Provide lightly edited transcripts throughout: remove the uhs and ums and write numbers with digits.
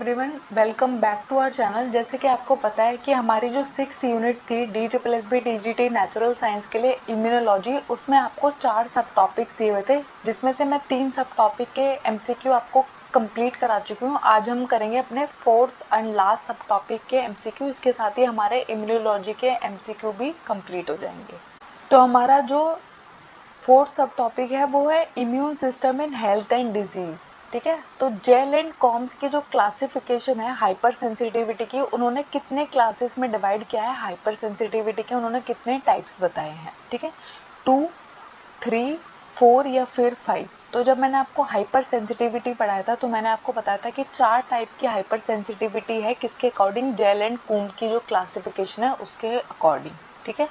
Everyone, welcome back to our channel. जैसे कि आपको पता है कि हमारी जो 6th यूनिट थी DSSB TGT नेचुरल साइंस के लिए इम्यूनोलॉजी, उसमें आपको 4 सब टॉपिक्स दिए हुए थे, जिसमें से मैं 3 सब टॉपिक के MCQ आपको कंप्लीट करा चुकी हूँ। आज हम करेंगे अपने 4th एंड लास्ट सब टॉपिक के MCQ। इसके साथ ही हमारे इम्यूनोलॉजी के MCQ भी कंप्लीट हो जाएंगे। तो हमारा जो 4th सब टॉपिक है वो है immune system in health and disease. ठीक है, तो जेल एंड कॉम्स की जो क्लासिफिकेशन है हाइपर सेंसिटिविटी की, उन्होंने कितने क्लासेस में डिवाइड किया है हाइपर सेंसिटिविटी के, उन्होंने कितने टाइप्स बताए हैं। ठीक है, 2, 3, 4 या फिर 5। तो जब मैंने आपको हाइपर सेंसिटिविटी पढ़ाया था तो मैंने आपको बताया था कि 4 टाइप की हाइपर सेंसिटिविटी है, किसके अकॉर्डिंग, जेल एंड कॉम की जो क्लासिफिकेशन है उसके अकॉर्डिंग। ठीक है,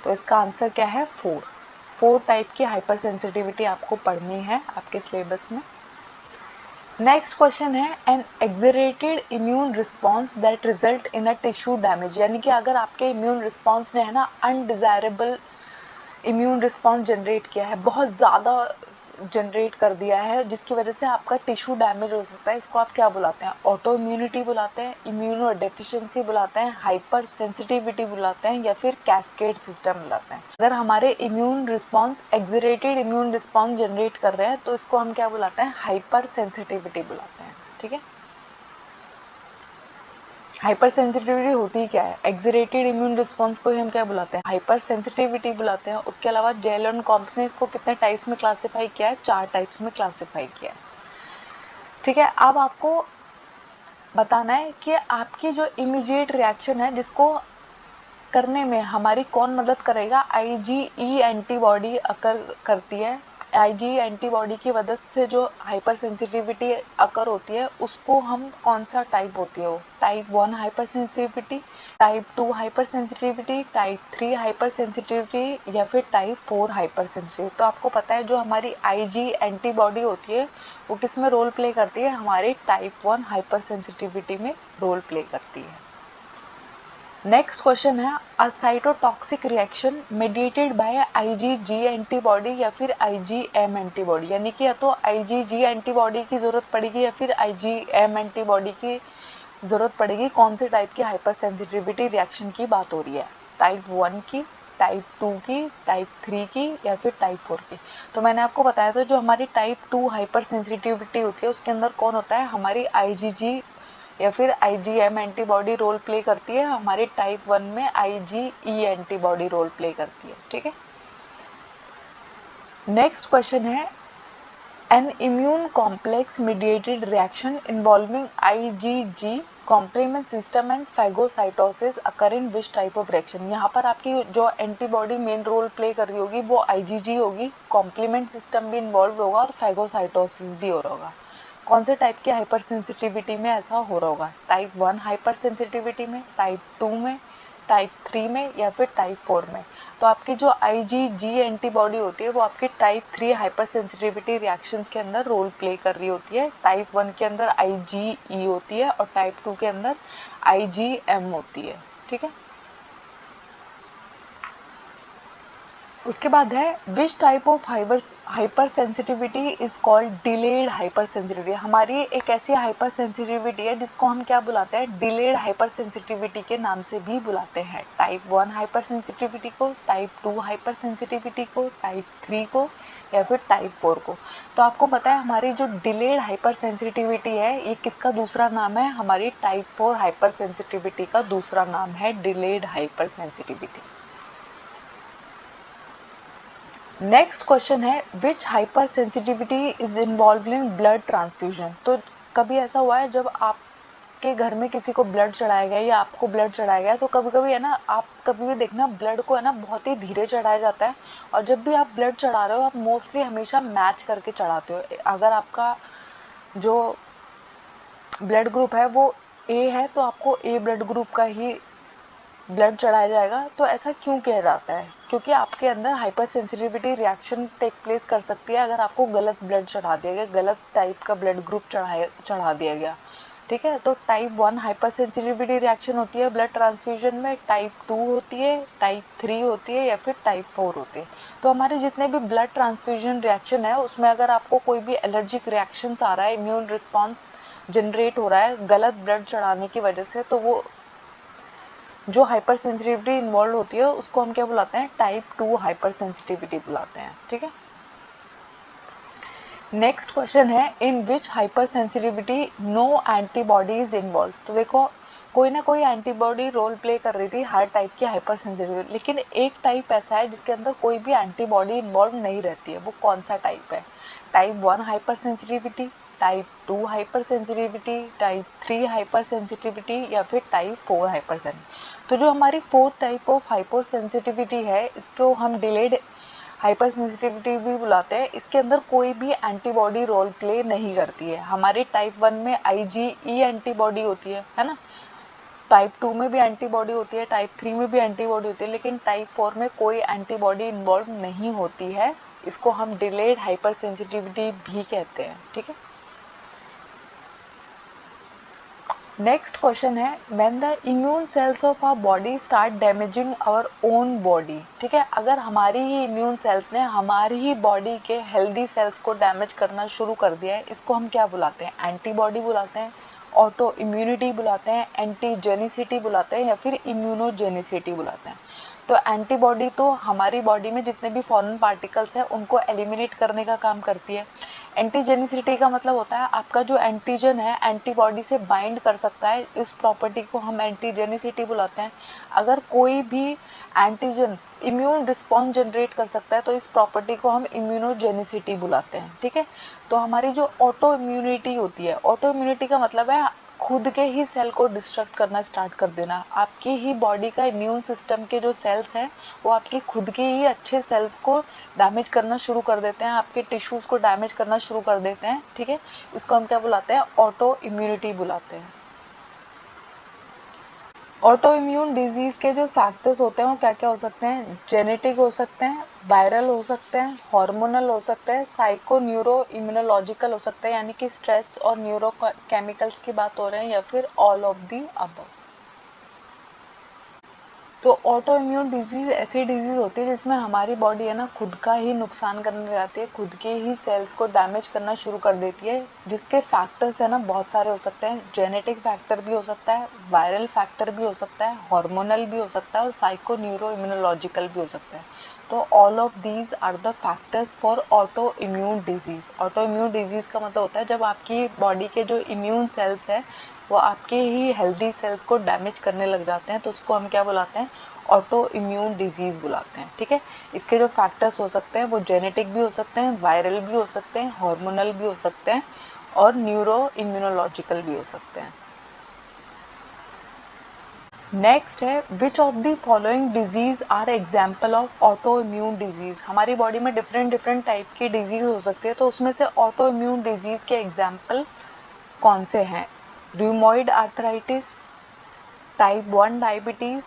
तो इसका आंसर क्या है, 4 टाइप की हाइपर सेंसिटिविटी आपको पढ़नी है आपके सिलेबस में। नेक्स्ट क्वेश्चन है, an exaggerated immune response that result in a tissue damage, यानी कि अगर आपके इम्यून रिस्पॉन्स ने है ना अनडिजायरेबल इम्यून रिस्पॉन्स जनरेट किया है, बहुत ज़्यादा जनरेट कर दिया है, जिसकी वजह से आपका टिश्यू डैमेज हो सकता है, इसको आप क्या बुलाते हैं, ऑटो इम्यूनिटी बुलाते हैं, इम्यूनो डेफिशिएंसी बुलाते हैं, हाइपर सेंसिटिविटी बुलाते हैं, या फिर कैस्केड सिस्टम बुलाते हैं। अगर हमारे immune response excreted immune response generate कर रहे हैं तो इसको हम क्या बुलाते हैं, हाइपर सेंसिटिविटी बुलाते हैं। ठीक है, हाइपर सेंसिटिविटी होती क्या है, एक्सरेटेड इम्यून रिस्पॉन्स को हम क्या बुलाते हैं, हाइपर सेंसिटिविटी बुलाते हैं। उसके अलावा जेल एंड कॉम्स ने इसको कितने टाइप्स में क्लासिफाई किया है, 4 टाइप्स में क्लासिफाई किया है। ठीक है, अब आपको बताना है कि आपकी जो इमीडिएट रिएक्शन है जिसको करने में हमारी कौन मदद करेगा, IgE एंटीबॉडी अकर करती है। IgE एंटीबॉडी की मदद से जो हाइपर सेंसिटिविटी अकर होती है उसको हम कौन सा टाइप होती है, वो type 1 hyper sensitivity, type 2 hyper sensitivity, type 3 hyper sensitivity या फिर टाइप 4 हाइपर सेंसिटिविटी। तो आपको पता है जो हमारी IgE एंटीबॉडी होती है वो किस में रोल प्ले करती है, हमारी टाइप 1 हाइपर सेंसिटिविटी में रोल प्ले करती है। नेक्स्ट क्वेश्चन है, a cytotoxic reaction mediated by IgG antibody या फिर IgM एंटीबॉडी, यानी कि या तो IgG एंटीबॉडी की जरूरत पड़ेगी या फिर IgM एंटीबॉडी की जरूरत पड़ेगी। कौन से टाइप की हाइपर सेंसिटिविटी रिएक्शन की बात हो रही है, टाइप 1 की, टाइप 2 की, टाइप 3 की या फिर टाइप 4 की। तो मैंने आपको बताया था जो हमारी टाइप 2 हाइपर सेंसिटिविटी होती है उसके अंदर कौन होता है, हमारी IgG या फिर IgM एंटीबॉडी रोल प्ले करती है, हमारे टाइप 1 में IgE एंटीबॉडी रोल प्ले करती है। ठीक है, नेक्स्ट क्वेश्चन है, an immune complex mediated reaction involving IgG complement system and phagocytosis occur in which type of reaction. यहाँ पर आपकी जो एंटीबॉडी मेन रोल प्ले कर रही होगी वो IgG होगी, कॉम्प्लीमेंट सिस्टम भी इन्वॉल्व होगा और फैगोसाइटोसिस भी हो रहा होगा। कौन से टाइप की हाइपर सेंसिटिविटी में ऐसा हो रहा होगा, टाइप 1 हाइपर सेंसिटिविटी में, टाइप 2 में, टाइप 3 में या फिर टाइप 4 में। तो आपकी जो IgG एंटीबॉडी होती है वो आपकी टाइप 3 हाइपर सेंसिटिविटी रिएक्शंस के अंदर रोल प्ले कर रही होती है। टाइप 1 के अंदर IgE होती है और टाइप 2 के अंदर IgM होती है। ठीक है, उसके बाद है, विच type of hyper sensitivity is called delayed hyper sensitivity. हमारी एक ऐसी हाइपर सेंसिटिविटी है जिसको हम क्या बुलाते हैं, डिलेड हाइपर सेंसिटिविटी के नाम से भी बुलाते हैं। टाइप 1 हाइपर सेंसिटिविटी को, टाइप 2 हाइपर सेंसिटिविटी को, टाइप 3 को या फिर टाइप 4 को। तो आपको पता है हमारी जो डिलेड हाइपर सेंसिटिविटी है ये किसका दूसरा नाम है, हमारी टाइप 4 हाइपर सेंसिटिविटी का दूसरा नाम है delayed hypersensitivity. Next question है, which hypersensitivity is involve in blood transfusion. तो कभी ऐसा हुआ है जब आपके घर में किसी को ब्लड चढ़ाया गया या आपको ब्लड चढ़ाया गया, तो कभी कभी है ना, आप कभी भी देखना ब्लड को है ना बहुत ही धीरे चढ़ाया जाता है, और जब भी आप ब्लड चढ़ा रहे हो आप मोस्टली हमेशा मैच करके चढ़ाते हो। अगर आपका जो ब्लड ग्रुप है वो A है तो आपको A ब्लड ग्रुप का ही ब्लड चढ़ाया जाएगा। तो ऐसा क्यों किया जाता है, क्योंकि आपके अंदर hypersensitivity reaction take place कर सकती है अगर आपको गलत ब्लड चढ़ा दिया गया, गलत टाइप का ब्लड ग्रुप चढ़ा दिया गया। ठीक है। तो टाइप 1 हाइपर सेंसिटिविटी रिएक्शन होती है ब्लड ट्रांसफ्यूजन में, टाइप 2 होती है, टाइप 3 होती है या फिर टाइप 4 होती है। तो हमारे जितने भी ब्लड ट्रांसफ्यूजन रिएक्शन है उसमें अगर आपको कोई भी एलर्जिक रिएक्शन आ रहा है, इम्यून रिस्पॉन्स जनरेट हो रहा है गलत ब्लड चढ़ाने की वजह से, तो वो जो हाइपर सेंसिटिविटी इन्वॉल्व होती है उसको हम क्या बुलाते हैं, टाइप 2 हाइपर सेंसिटिविटी बुलाते हैं। ठीक है। नेक्स्ट क्वेश्चन है, in which hypersensitivity no antibody is involve. तो देखो कोई ना कोई एंटीबॉडी रोल प्ले कर रही थी हर टाइप की हाइपर सेंसिटिविटी, लेकिन एक टाइप ऐसा है जिसके अंदर कोई भी एंटीबॉडी इन्वॉल्व नहीं रहती है। वो कौन सा टाइप है? Type 1 hyper sensitivity, type 2 hyper sensitivity, type 3 hyper sensitivity या फिर टाइप 4 हाइपर सेंसिटिविटी। तो जो हमारी 4th type of hyper sensitivity है इसको हम डिलेड हाइपर सेंसिटिविटी भी बुलाते हैं। इसके अंदर कोई भी एंटीबॉडी रोल प्ले नहीं करती है। हमारी टाइप 1 में IgE एंटीबॉडी होती है ना, टाइप 2 में भी एंटीबॉडी होती है, टाइप 3 में भी एंटीबॉडी होती है, लेकिन टाइप 4 में कोई एंटीबॉडी इन्वॉल्व नहीं होती है। इसको हम डिलेड हाइपर सेंसिटिविटी भी कहते हैं। ठीक है। नेक्स्ट क्वेश्चन है, when the immune cells of our body start damaging our own body. ठीक है। अगर हमारी ही इम्यून सेल्स ने हमारी ही बॉडी के हेल्दी सेल्स को डैमेज करना शुरू कर दिया है, इसको हम क्या बुलाते हैं? एंटीबॉडी बुलाते हैं, ऑटो इम्यूनिटी बुलाते हैं, एंटीजेनिसिटी बुलाते हैं या फिर इम्यूनोजेनिसिटी बुलाते हैं। तो एंटीबॉडी तो हमारी बॉडी में जितने भी फॉरेन पार्टिकल्स हैं उनको एलिमिनेट करने का काम करती है। एंटीजेनिसिटी का मतलब होता है आपका जो एंटीजन है एंटीबॉडी से बाइंड कर सकता है, इस प्रॉपर्टी को हम एंटीजेनिसिटी बुलाते हैं। अगर कोई भी एंटीजन इम्यून रिस्पॉन्स जनरेट कर सकता है तो इस प्रॉपर्टी को हम इम्यूनोजेनिसिटी बुलाते हैं। ठीक है। तो हमारी जो ऑटो इम्यूनिटी होती है, ऑटो इम्यूनिटी का मतलब है खुद के ही सेल को डिस्ट्रक्ट करना स्टार्ट कर देना। आपकी ही बॉडी का इम्यून सिस्टम के जो सेल्स हैं वो आपके खुद के ही अच्छे सेल्स को डैमेज करना शुरू कर देते हैं, आपके टिश्यूज़ को डैमेज करना शुरू कर देते हैं। ठीक है। इसको हम क्या बुलाते हैं? ऑटो इम्यूनिटी बुलाते हैं। ऑटो इम्यून डिजीज़ के जो फैक्टर्स होते हैं वो क्या क्या हो सकते हैं? जेनेटिक हो सकते हैं, वायरल हो सकते हैं, हार्मोनल हो सकते हैं, साइको न्यूरो इम्यूनोलॉजिकल हो सकते हैं, यानी कि स्ट्रेस और न्यूरो केमिकल्स की बात हो रहे हैं, या फिर ऑल ऑफ दी अबव। तो ऑटो इम्यून डिजीज़ ऐसी डिजीज़ होती है जिसमें हमारी बॉडी है ना खुद का ही नुकसान करने लग जाती है, खुद के ही सेल्स को डैमेज करना शुरू कर देती है, जिसके फैक्टर्स है ना बहुत सारे हो सकते हैं। जेनेटिक फैक्टर भी हो सकता है, वायरल फैक्टर भी हो सकता है, हार्मोनल भी हो सकता है और साइको न्यूरो इम्यूनोलॉजिकल भी हो सकता है। तो all of these are the factors for autoimmune disease. Autoimmune disease का मतलब होता है जब आपकी बॉडी के जो इम्यून सेल्स है वो आपके ही हेल्दी सेल्स को डैमेज करने लग जाते हैं, तो उसको हम क्या बुलाते हैं? ऑटो इम्यून डिजीज़ बुलाते हैं। ठीक है। इसके जो फैक्टर्स हो सकते हैं वो जेनेटिक भी हो सकते हैं, वायरल भी हो सकते हैं, हार्मोनल भी हो सकते हैं और न्यूरो इम्यूनोलॉजिकल भी हो सकते हैं। नेक्स्ट है, which of the following disease are example of autoimmune disease. हमारी बॉडी में डिफरेंट डिफरेंट टाइप की डिजीज हो सकती है, तो उसमें से ऑटो इम्यून डिजीज के एग्जाम्पल कौन से हैं? Rheumatoid arthritis, type 1 diabetes,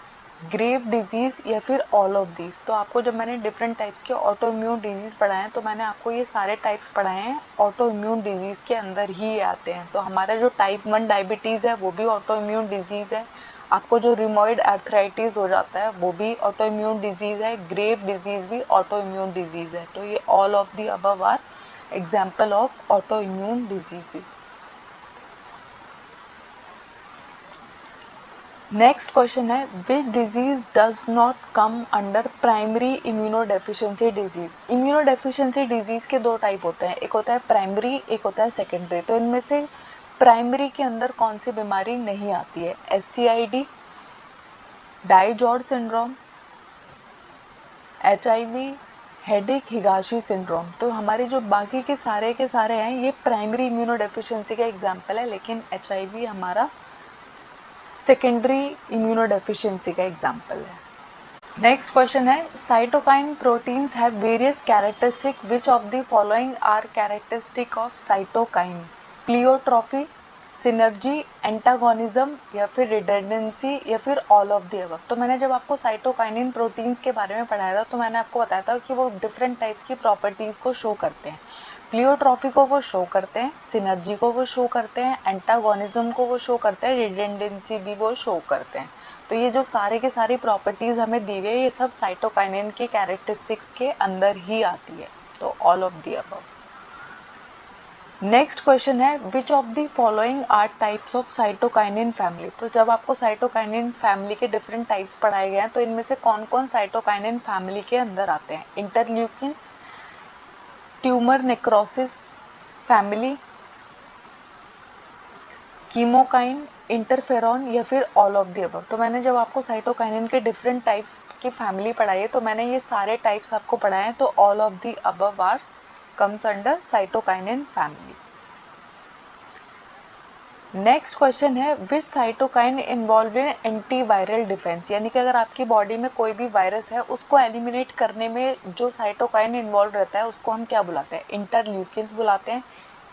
grave disease या फिर ऑल ऑफ दीज। तो आपको जब मैंने डिफरेंट टाइप्स के ऑटो इम्यून डिजीज़ पढ़ाए हैं तो मैंने आपको ये सारे टाइप्स पढ़ाए हैं ऑटो इम्यून डिजीज़ के अंदर ही आते हैं। तो हमारा जो टाइप 1 डायबिटीज़ है वो भी ऑटो इम्यून डिजीज़ है, आपको जो रिमोइड आर्थराइटिस हो जाता है वो भी ऑटो इम्यून डिजीज़ है, ग्रेव डिजीज़ भी ऑटो इम्यून डिजीज़ है। तो ये all of the above are example of autoimmune disease. Next question है, which disease does not come under primary immunodeficiency disease. Immunodeficiency disease के दो type होते हैं, एक होता है प्राइमरी, एक होता है सेकेंडरी। तो इनमें से प्राइमरी के अंदर कौन सी बीमारी नहीं आती है? SCID, DiGeorge syndrome, HIV, Chediak, Higashi syndrome. तो हमारे जो बाकी के सारे हैं ये प्राइमरी इम्यूनोडेफिशिएंसी का एग्जाम्पल है, लेकिन HIV हमारा सेकेंडरी इम्यूनोडेफिशिएंसी का एग्जाम्पल है। नेक्स्ट क्वेश्चन है, cytokine proteins have various characteristic, which of the following are characteristic of cytokine? Pleiotropy, synergy, antagonism या फिर रिडंडेंसी या फिर ऑल ऑफ द अबव। तो मैंने जब आपको साइटोकाइनिन प्रोटीन्स के बारे में पढ़ाया था तो मैंने आपको बताया था कि वो डिफरेंट टाइप्स की प्रॉपर्टीज़ को शो करते हैं। प्लियोट्रॉफी को वो शो करते हैं, सिनर्जी को वो शो करते हैं, एंटागोनिज्म को वो शो करते हैं, रिडंडेंसी भी वो शो करते हैं। तो ये जो सारे के सारी प्रॉपर्टीज हमें दी हुई है, ये सब साइटोकाइनिन के कैरेक्टरिस्टिक्स के अंदर ही आती है। तो all of the above. Next question है which of the following are types of cytokinin family. तो जब आपको साइटोकाइनिन फैमिली के डिफरेंट टाइप्स पढ़ाए गए हैं तो इनमें से कौन कौन साइटोकाइनिन फैमिली के अंदर आते हैं? Interleukins, tumour necrosis family, कीमोकाइन, interferon या फिर ऑल ऑफ द अबव। तो मैंने जब आपको साइटोकाइनिन के डिफरेंट टाइप्स की फैमिली पढ़ाई है तो मैंने ये सारे टाइप्स आपको पढ़ाए हैं। तो all of the above are comes under cytokinin family. Next question है which cytokine involve in antiviral defence. यानी कि अगर आपकी बॉडी में कोई भी वायरस है उसको एलिमिनेट करने में जो साइटोकाइन इन्वॉल्व रहता है उसको हम क्या बुलाते हैं? इंटरल्यूकिन्स बुलाते हैं,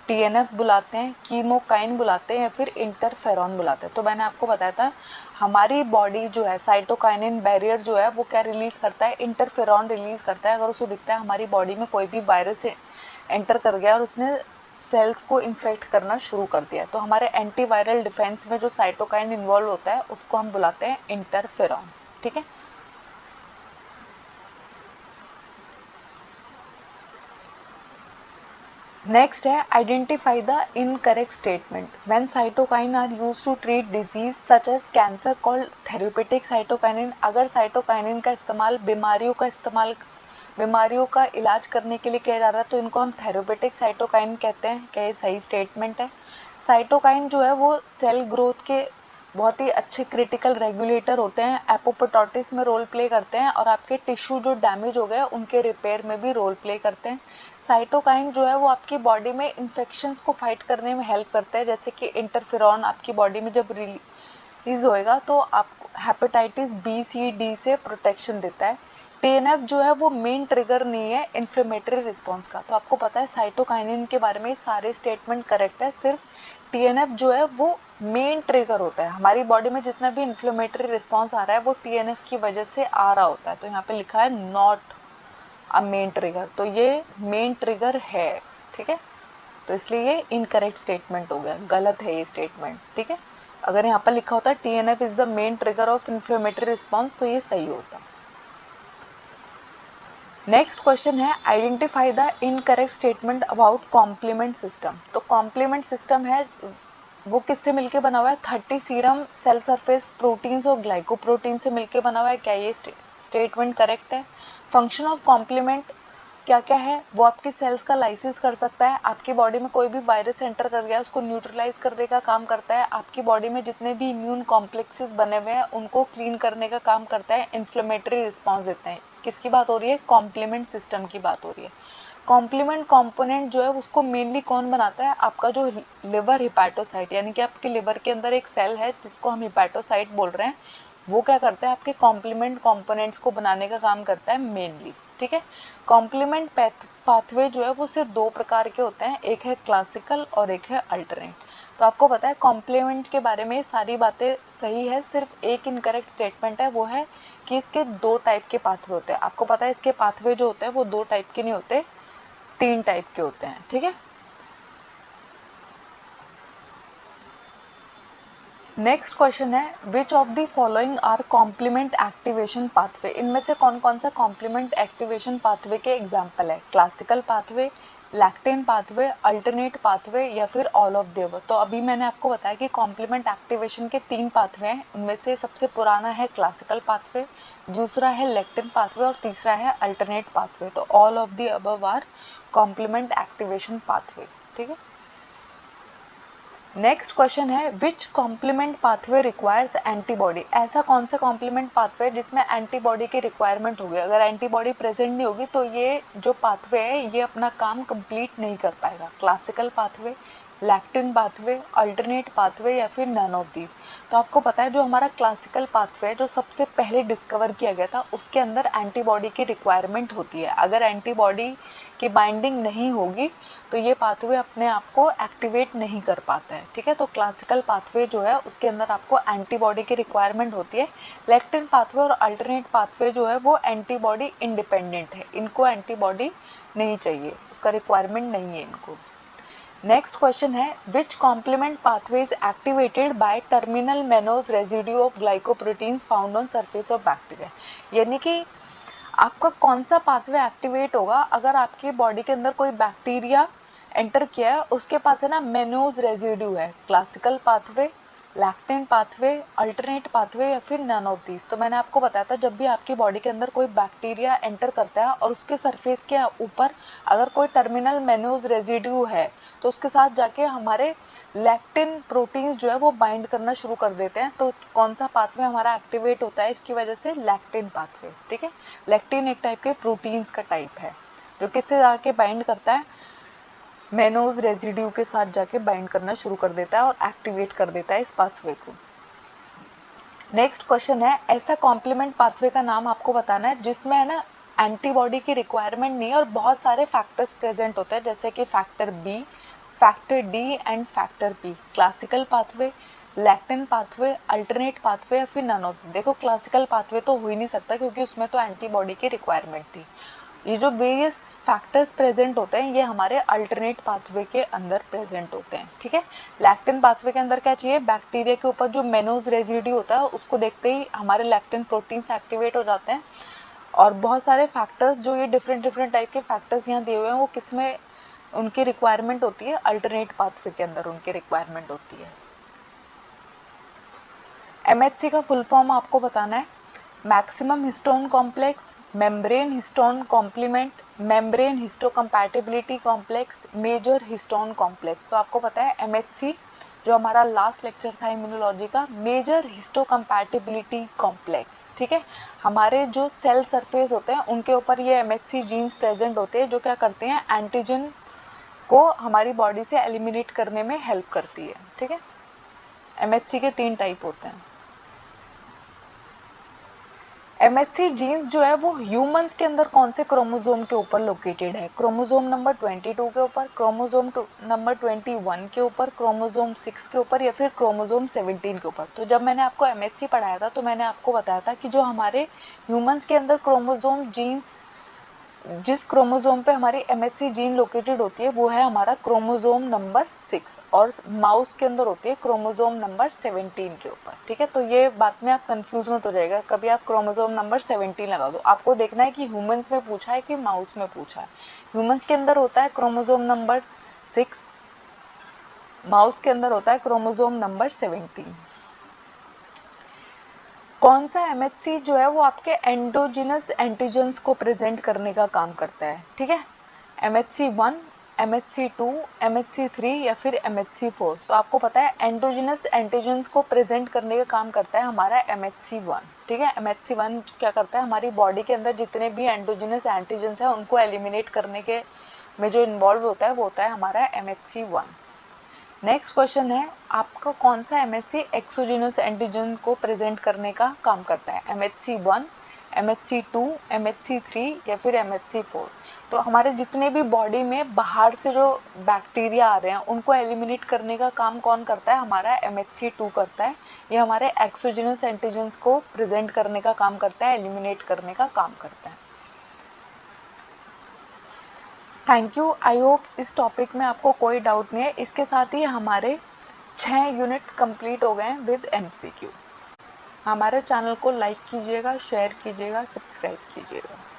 टीएनएफ बुलाते हैं, कीमोकाइन बुलाते हैं या फिर इंटरफेरॉन बुलाते हैं। तो मैंने आपको बताया था हमारी बॉडी जो है साइटोकाइनिन बैरियर जो है वो क्या रिलीज करता है? इंटरफेरॉन रिलीज करता है। अगर उसको दिखता है हमारी बॉडी में कोई भी वायरस एंटर कर गया और उसने सेल्स को इन्फेक्ट करना शुरू कर दिया तो हमारे एंटीवायरल डिफेंस में जो साइटोकाइन इन्वॉल्व होता है उसको हम बुलाते हैं इंटरफेरॉन। ठीक है। नेक्स्ट है identify the incorrect statement. When cytokine are used to treat disease such as cancer called therapeutic cytokinin. अगर साइटोकाइनिन का इस्तेमाल बीमारियों का इलाज करने के लिए किया जा रहा है तो इनको हम थेरेप्यूटिक साइटोकाइन कहते हैं। क्या ये सही स्टेटमेंट है? साइटोकाइन जो है वो सेल ग्रोथ के बहुत ही अच्छे क्रिटिकल रेगुलेटर होते हैं, एपोप्टोसिस में रोल प्ले करते हैं और आपके टिश्यू जो डैमेज हो गए उनके रिपेयर में भी रोल प्ले करते हैं। साइटोकाइन जो है वो आपकी बॉडी में इन्फेक्शंस को फाइट करने में हेल्प करता है। जैसे कि इंटरफेरॉन आपकी बॉडी में जब रिलीज होएगा तो आपको हेपेटाइटिस बी सी डी से प्रोटेक्शन देता है। टीएनएफ जो है वो मेन ट्रिगर नहीं है इन्फ्लेमेटरी रिस्पॉन्स का। तो आपको पता है साइटोकाइनिन के बारे में सारे स्टेटमेंट करेक्ट है, सिर्फ टीएनएफ जो है वो मेन ट्रिगर होता है। हमारी बॉडी में जितना भी इन्फ्लेमेटरी रिस्पॉन्स आ रहा है वो टीएनएफ की वजह से आ रहा होता है। तो यहाँ पे लिखा है नॉट अ मेन ट्रिगर, तो ये मेन ट्रिगर है। ठीक है, तो इसलिए ये इनकरेक्ट स्टेटमेंट हो गया, गलत है ये स्टेटमेंट। ठीक है, अगर यहाँ पर लिखा होता TNF is the main trigger of inflammatory response तो ये सही होता। नेक्स्ट क्वेश्चन है identify the incorrect statement about complement system. तो कॉम्प्लीमेंट सिस्टम है वो किससे मिलके बना हुआ है? 30 सीरम सेल सरफेस प्रोटीन्स और ग्लाइकोप्रोटीन से मिलके बना हुआ है। क्या ये स्टेटमेंट करेक्ट है? फंक्शन ऑफ कॉम्प्लीमेंट क्या क्या है? वो आपकी सेल्स का लाइसिस कर सकता है, आपकी बॉडी में कोई भी वायरस एंटर कर गया उसको न्यूट्रलाइज करने का काम करता है, आपकी बॉडी में जितने भी इम्यून कॉम्प्लेक्सेस बने हुए हैं उनको क्लीन करने का काम करता है, इन्फ्लेमेटरी रिस्पॉन्स देते हैं। किसकी बात हो रही है? कॉम्प्लीमेंट सिस्टम की बात हो रही है। कॉम्प्लीमेंट कंपोनेंट जो है उसको मेनली कौन बनाता है? आपका जो लिवर हिपैटोसाइट, यानी कि आपके लिवर के अंदर एक सेल है जिसको हम हिपैटोसाइट बोल रहे हैं, वो क्या करता है? आपके कॉम्प्लीमेंट कंपोनेंट्स को बनाने का काम करता है मेनली। ठीक है, कॉम्प्लीमेंट पाथवे जो है वो सिर्फ दो प्रकार के होते हैं, एक है क्लासिकल और एक है अल्टरनेट। तो आपको पता है कॉम्प्लीमेंट के बारे में सारी बातें सही है, सिर्फ एक इनकरेक्ट स्टेटमेंट है, वो है कि इसके दो टाइप के पाथवे होते हैं। आपको पता है इसके पाथवे जो होते हैं वो दो टाइप के नहीं होते, 3 टाइप के होते हैं। ठीक है, नेक्स्ट क्वेश्चन है which of the following are complement activation pathway. इनमें से कौन कौन सा कॉम्प्लीमेंट एक्टिवेशन पाथवे के एग्जाम्पल है? Classical pathway, lectin pathway, alternate pathway या फिर ऑल ऑफ द अबव। तो अभी मैंने आपको बताया कि कॉम्प्लीमेंट एक्टिवेशन के 3 पाथवे हैं, उनमें से सबसे पुराना है क्लासिकल पाथवे, दूसरा है लैक्टेन पाथवे और तीसरा है अल्टरनेट पाथवे। तो all of the above are complement activation pathway. ठीक है, नेक्स्ट क्वेश्चन है which complement pathway requires antibody. ऐसा कौन सा कॉम्प्लीमेंट पाथवे है जिसमें एंटीबॉडी की रिक्वायरमेंट होगी? अगर एंटीबॉडी प्रेजेंट नहीं होगी तो ये जो पाथवे है ये अपना काम कंप्लीट नहीं कर पाएगा। Classical pathway, lectin pathway, alternate pathway या फिर नन ऑफ दीज। तो आपको पता है जो हमारा क्लासिकल पाथवे है जो सबसे पहले डिस्कवर किया गया था उसके अंदर एंटीबॉडी की रिक्वायरमेंट होती है। अगर एंटीबॉडी की बाइंडिंग नहीं होगी तो ये पाथवे अपने आप को एक्टिवेट नहीं कर पाता है। ठीक है, तो क्लासिकल पाथवे जो है उसके अंदर आपको एंटीबॉडी की रिक्वायरमेंट होती है। लैक्टिन पाथवे और अल्टरनेट पाथवे जो है वो एंटीबॉडी इंडिपेंडेंट है, इनको एंटीबॉडी नहीं चाहिए, उसका रिक्वायरमेंट नहीं है इनको। नेक्स्ट क्वेश्चन है which complement pathway is activated by terminal mannose residue of glycoproteins found on surface of bacteria. यानी कि आपका कौन सा पाथवे एक्टिवेट होगा अगर आपकी बॉडी के अंदर कोई बैक्टीरिया एंटर किया है, उसके पास है ना मेनोज रेजिड्यू है, classical pathway, lectin pathway, alternate pathway या फिर नन ऑफ दीज। तो मैंने आपको बताया था जब भी आपकी बॉडी के अंदर कोई बैक्टीरिया एंटर करता है और उसके सरफेस के ऊपर अगर कोई टर्मिनल मेनोज रेजिड्यू है तो उसके साथ जाके हमारे लैक्टिन प्रोटीन्स जो है वो बाइंड करना शुरू कर देते हैं। तो कौन सा पाथवे हमारा एक्टिवेट होता है इसकी वजह से? Lectin pathway. ठीक है, लैक्टिन एक टाइप के प्रोटीन्स का टाइप है जो किससे जाके बाइंड करता है? मेनोज रेजिड्यू के साथ जाके बाइंड करना शुरू कर देता है और एक्टिवेट कर देता है इस पाथवे को। नेक्स्ट क्वेश्चन है ऐसा कॉम्प्लीमेंट पाथवे का नाम आपको बताना है जिसमें है ना एंटीबॉडी की रिक्वायरमेंट नहीं है और बहुत सारे फैक्टर्स प्रेजेंट होते हैं, जैसे कि factor B, factor D and factor P. Classical pathway, lectin pathway, alternate pathway या फिर नन ऑफ। देखो क्लासिकल पाथवे तो हो ही नहीं सकता क्योंकि उसमें तो एंटीबॉडी की रिक्वायरमेंट थी। ये जो वेरियस फैक्टर्स प्रेजेंट होते हैं ये हमारे अल्टरनेट पाथवे के अंदर प्रेजेंट होते हैं। ठीक है, लैक्टिन पाथवे के अंदर क्या चाहिए? बैक्टीरिया के ऊपर जो मेनोज रेजिड्यू होता है उसको देखते ही हमारे लैक्टिन प्रोटीन्स एक्टिवेट हो जाते हैं। और बहुत सारे फैक्टर्स जो ये डिफरेंट डिफरेंट टाइप के फैक्टर्स यहाँ दिए हुए हैं वो किस में उनकी रिक्वायरमेंट होती है? अल्टरनेट पाथवे के अंदर उनकी रिक्वायरमेंट होती है। एमएचसी का फुल फॉर्म आपको बताना है, maximum histone complex, membrane histone complement, membrane histocompatibility complex, major histone complex. तो आपको पता है एमएचसी जो हमारा लास्ट लेक्चर था इम्यूनोलॉजी का, मेजर हिस्टोकम्पैटिबिलिटी कॉम्प्लेक्स। ठीक है, हमारे जो सेल सरफेस होते हैं उनके ऊपर ये एमएचसी जीन्स प्रेजेंट होते हैं जो क्या करते हैं? एंटीजन को हमारी बॉडी से एलिमिनेट करने में हेल्प करती है। ठीक है, एमएचसी के 3 टाइप होते हैं। एमएचसी जीन्स जो है वो ह्यूमंस के अंदर कौन से क्रोमोसोम के ऊपर लोकेटेड है? क्रोमोसोम नंबर 22 के ऊपर, क्रोमोसोम नंबर 21 के ऊपर, क्रोमोसोम 6 के ऊपर या फिर क्रोमोसोम 17 के ऊपर। तो जब मैंने आपको एमएचसी पढ़ाया था तो मैंने आपको बताया था कि जो हमारे ह्यूमंस के अंदर क्रोमोसोम जीन्स, जिस क्रोमोसोम पे हमारी एमएचसी जीन लोकेटेड होती है वो है हमारा क्रोमोसोम नंबर 6 और माउस के अंदर होती है क्रोमोसोम नंबर 17 के ऊपर। ठीक है, तो ये बात में आप कंफ्यूज मत हो जाएगा, कभी आप क्रोमोसोम नंबर 17 लगा दो। आपको देखना है कि ह्यूमंस में पूछा है कि माउस में पूछा है। ह्यूमंस के अंदर होता है क्रोमोसोम नंबर 6, माउस के अंदर होता है क्रोमोसोम नंबर 17। कौन सा एमएचसी जो है वो आपके एंडोजिनस एंटीजेंस को प्रेजेंट करने का काम करता है? ठीक है, एमएचसी 1, एमएचसी 2, एमएचसी 3 या फिर एमएचसी 4। तो आपको पता है एंडोजिनस एंटीजेंस को प्रेजेंट करने का काम करता है हमारा एमएचसी 1। ठीक है, एमएचसी 1 क्या करता है? हमारी बॉडी के अंदर जितने भी एंडोजिनस एंटीजेंस हैं उनको एलिमिनेट करने के में जो इन्वॉल्व होता है वो होता है हमारा एमएचसी 1। नेक्स्ट क्वेश्चन है आपका कौन सा एमएचसी एक्सोजिनस एंटीजन को प्रेजेंट करने का काम करता है? एमएचसी 1, एमएचसी 2, एमएचसी 3 या फिर एमएचसी 4। तो हमारे जितने भी बॉडी में बाहर से जो बैक्टीरिया आ रहे हैं उनको एलिमिनेट करने का काम कौन करता है? हमारा एमएचसी 2 करता है। ये हमारे एक्सोजिनस एंटीजन्स को प्रेजेंट करने का काम करता है, एलिमिनेट करने का काम करता है। थैंक यू, आई होप इस टॉपिक में आपको कोई डाउट नहीं है। इसके साथ ही हमारे 6 यूनिट कंप्लीट हो गए हैं विद एमसीक्यू। हमारे चैनल को लाइक कीजिएगा, शेयर कीजिएगा, सब्सक्राइब कीजिएगा।